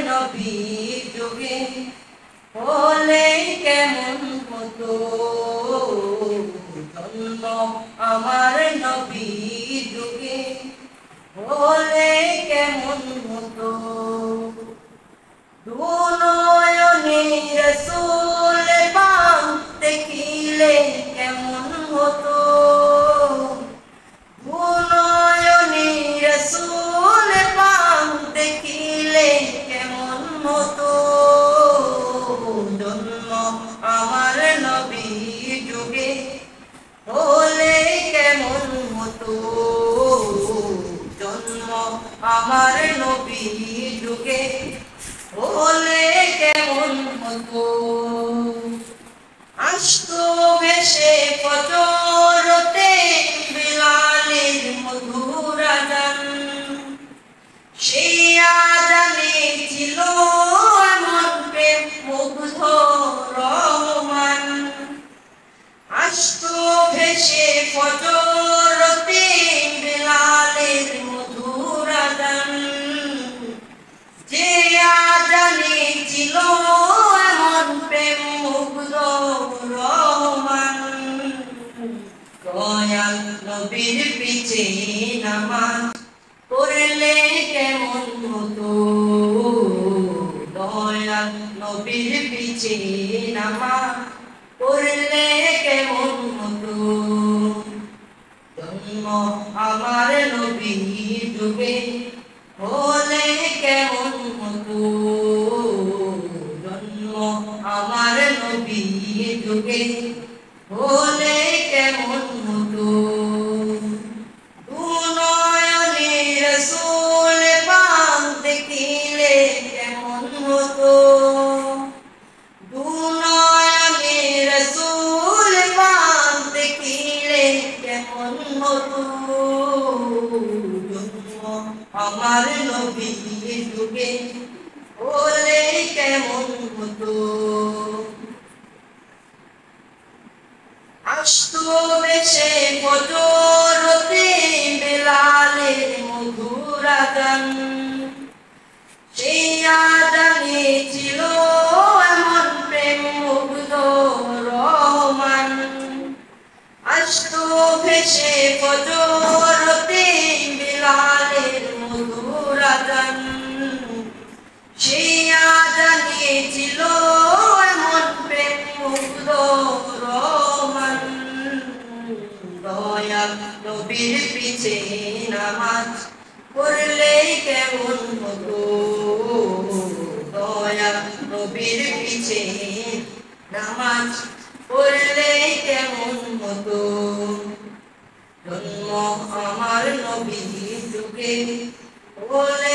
নবী যুগে হলে কেমন হতো জন্ম আমার নবী যুগে হলে কেমন হতো দুনয়নে রাসূল পাক দেখিলে কেমন হতো দুনয়নে রাসূল পাক দেখিলে কেমন হতো জন্ম আমার নবী যুগে হলে কেমন হতো জন্ম আমার নবী যুগে হলে কেমন হতো আসতো ভেসে ফজরতে বিলালের মধুর আযান সেই আযানে ছিল এমন প্রেম মুগ্ধ রহমান আসতো ভেসে ফজরতে বিলালের মধুর আযান যে আযানে ছিল এমন প্রেম মুগ্ধ রহমান দয়াল নবীর পিছে নামাজ পড়লে কেমন হতো দয়াল নবীর পিছে নামাজ পড়লে কেমন হতো জন্ম আমার নবী যুগে হলে কেমন হতো জন্ম আমার নবী যুগে হলে কেমন হতো দুনয়নে রাসূল পাক দেখিলে কেমন হতো দুনয়নে রাসূল পাক দেখিলে কেমন হতো জন্ম আমার নবী যুগে হলে কেমন হতো আসতো ভেসে ফজরতে বিলালের মধুর আযান সেই আযানে ছিল এমন প্রেম মুগ্ধ রহমান আসতো ভেসে ফজরতে বিলালের মধুর আযান সেই আযানে ছিল এমন প্রেম মুগ্ধ রহমান দয়াল নবীর পিছে নামাজ পড়লে কেমন হতো দয়াল নবীর পিছে নামাজ পড়লে কেমন হতো জন্ম আমার নবী যুগে হলে